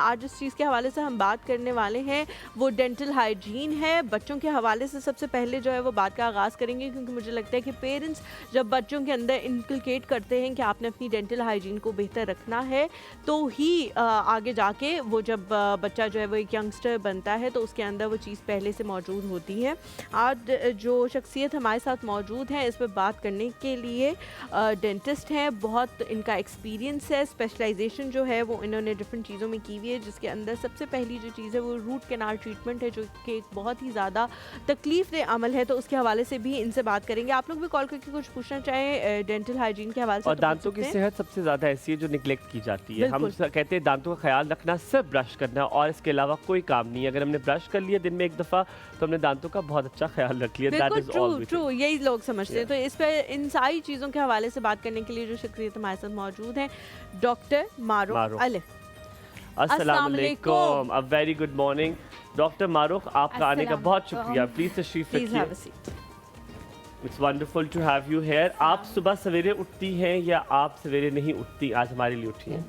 आज जिस चीज़ के हवाले से हम बात करने वाले हैं वो डेंटल हाइजीन है। बच्चों के हवाले से सबसे पहले जो है वो बात का आगाज़ करेंगे, क्योंकि मुझे लगता है कि पेरेंट्स जब बच्चों के अंदर इनकलकेट करते हैं कि आपने अपनी डेंटल हाइजीन को बेहतर रखना है, तो ही आगे जाके वो जब बच्चा जो है वो एक यंगस्टर बनता है तो उसके अंदर वो चीज़ पहले से मौजूद होती है। आज जो शख्सियत हमारे साथ मौजूद है इस पर बात करने के लिए डेंटिस्ट हैं, बहुत इनका एक्सपीरियंस है, स्पेशलाइजेशन जो है वो इन्होंने डिफरेंट चीज़ों में की हुई है, जिसके अंदर सबसे पहली जो चीज़ है वो रूट कैनाल ट्रीटमेंट है, जो कि एक बहुत ही ज़्यादा तकलीफ दे अमल है। तो उसके हवाले से भी इनसे बात करेंगे। आप लोग भी कॉल करके कुछ पूछना चाहें डेंटल हाइजीन के हवाले से और तो पूछ दांतों की सकते हैं। सेहत सबसे ज़्यादा ऐसी है जो निगलेक्ट की जाती है। हम बिल्कुल। कहते हैं दांतों का ख्याल रखना, सिर्फ ब्रश करना और इसके अलावा कोई काम नहीं है। अगर हमने ब्रश कर लिया दिन में एक दफ़ा तो हमने दांतों का बहुत अच्छा ख्याल रख लिया। दैट बिल्कुल is true all we true, यही लोग समझते हैं। तो इस पे इन सारी चीज़ों के हवाले से बात करने के लिए जो शख्सियत हमारे साथ मौजूद है, डॉक्टर मारूफ अली। अस्सलाम वालेकुम, a very good morning doctor Maroof, आपका आने का बहुत शुक्रिया। प्लीज़ तशरीफ प्लीज हैव अ रखिए। Seat. It's wonderful to have you here. आप सुबह सवेरे उठती हैं या आप सवेरे नहीं उठती? आज हमारे लिए उठी हैं।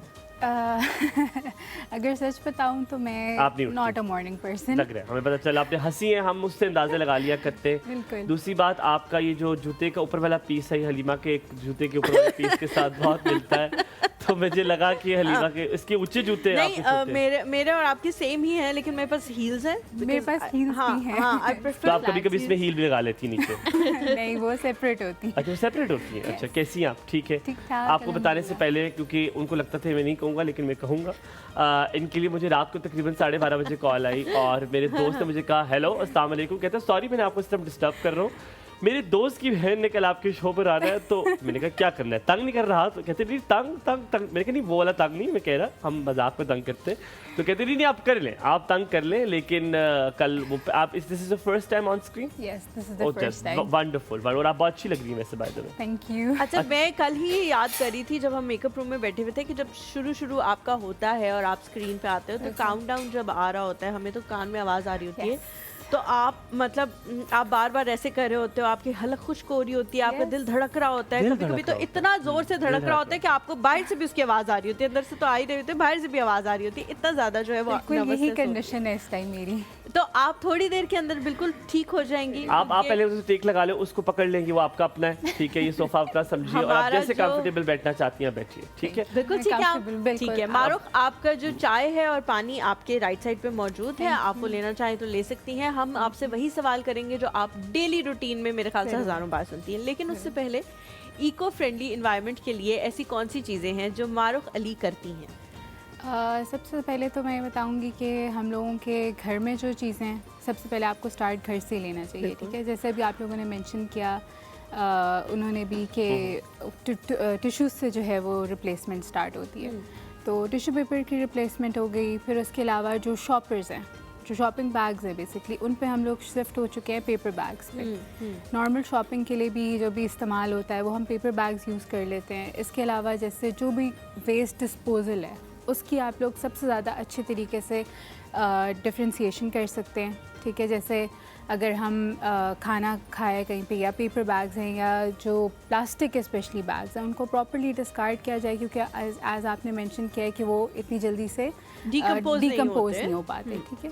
अगर सच बताऊं तो मैं आप नहीं उठती? Not a morning person. लग रहा है, हमें पता चला। आपने हंसी है, हम उससे अंदाज़ा लगा लिया करते। बिल्कुल। दूसरी बात, आपका ये जो जूते का ऊपर वाला पीस है, हलीमा के एक जूते के ऊपर वाले पीस के साथ बहुत मिलता है, तो मुझे लगा कि हलीमा के इसके ऊंचे जूते आप नहीं, मेरे और आपके सेम ही हैं, लेकिन मेरे पास हील्स हैं। मेरे पास heels भी हैं। हाँ, I तो prefer आप कभी flat कभी इसमें heels। हील भी लगा लेती नीचे। नहीं, वो सेपरेट होती है। अच्छा, सेपरेट होती है। अच्छा, कैसी हैं आप? ठीक है। ठीक-ठाक, आपको बताने से पहले, क्योंकि उनको लगता था मैं नहीं कहूँगा लेकिन मैं कहूँगा, इनके लिए मुझे रात को तकरीबन 12:30 बजे कॉल आई और मेरे दोस्त ने मुझे कहा हेलो अस्सलाम वालेकुम। कहता सॉरी मैंने आपको इस टाइम डिस्टर्ब कर रहा हूँ, मेरे दोस्त की बहन ने कल आपके शो पर आना है। तो मैंने कहा क्या करना है, तंग नहीं कर रहा? तो कहते नहीं तंग तंग तंग। मैंने कहा नहीं वो वाला तंग नहीं, मैं कह रहा हम मजाक में तंग करते। तो कहते नहीं आप कर लें, आप तंग कर लें, लेकिन कल वो आप this is the first time on screen. Yes, this is the first time. Wonderful, और आप बहुत अच्छी लग रही है वैसे, by the way. Thank you. अच्छा, मैं कल ही याद कर रही थी जब हम मेकअप रूम में बैठे हुए थे कि जब शुरू आपका होता है और आप स्क्रीन पे आते हो तो काउंटडाउन जब आ रहा होता है, हमें तो कान में आवाज़ आ रही होती है, तो आप मतलब आप बार बार ऐसे कर रहे होते हो, आपकी हलक खुश्क हो रही होती है, आपका दिल धड़क रहा होता है, कभी कभी तो इतना जोर से धड़क रहा होता है कि आपको बाहर से भी उसकी आवाज़ आ रही होती है, अंदर से तो आ ही रही होती है, बाहर से भी आवाज़ आ रही होती है, इतना ज़्यादा जो है वो यही कंडीशन है इस टाइम मेरी। तो आप थोड़ी देर के अंदर बिल्कुल ठीक हो जाएंगी। आप पहले उसे टेक लगा लो, उसको पकड़ लेंगी, वो आपका अपना है, ठीक है। ये सोफा अपना समझिए और आप जैसे कंफर्टेबल बैठना चाहती हैं बैठिए, ठीक है। बिल्कुल ठीक है, ठीक है। मारूफ, आपका जो चाय है और पानी आपके राइट साइड पे मौजूद है, आप वो लेना चाहें तो ले सकती हैं। हम आपसे वही सवाल करेंगे जो आप डेली रूटीन में मेरे ख्याल से हज़ारों बार सुनती हैं, लेकिन उससे पहले इको फ्रेंडली इन्वायरमेंट के लिए ऐसी कौन सी चीज़ें हैं जो मारूफ अली करती हैं? सबसे पहले तो मैं बताऊंगी कि हम लोगों के घर में जो चीज़ें हैं, सबसे पहले आपको स्टार्ट घर से लेना चाहिए, ठीक है। जैसे अभी आप लोगों ने मेंशन किया, उन्होंने भी कि टिश्यूज़ से जो है वो रिप्लेसमेंट स्टार्ट होती है, तो टिश्यू पेपर की रिप्लेसमेंट हो गई। फिर उसके अलावा जो शॉपर्स हैं, जो शॉपिंग बैग्स हैं बेसिकली, उन पे हम लोग शिफ्ट हो चुके हैं पेपर बैग्स पे। नॉर्मल शॉपिंग के लिए भी जो भी इस्तेमाल होता है वो हम पेपर बैग्स यूज़ कर लेते हैं। इसके अलावा जैसे जो भी वेस्ट डिस्पोजल है उसकी आप लोग सबसे ज़्यादा अच्छे तरीके से डिफ्रेंशिएशन कर सकते हैं, ठीक है। जैसे अगर हम खाना खाए कहीं पे, या पेपर बैग्स हैं या जो प्लास्टिक के स्पेशली बैग्स हैं, उनको प्रॉपर्ली डिस्कार्ड किया जाए, क्योंकि एज आपने मेंशन किया है कि वो इतनी जल्दी से डिकम्पोज नहीं हो पाते, ठीक है।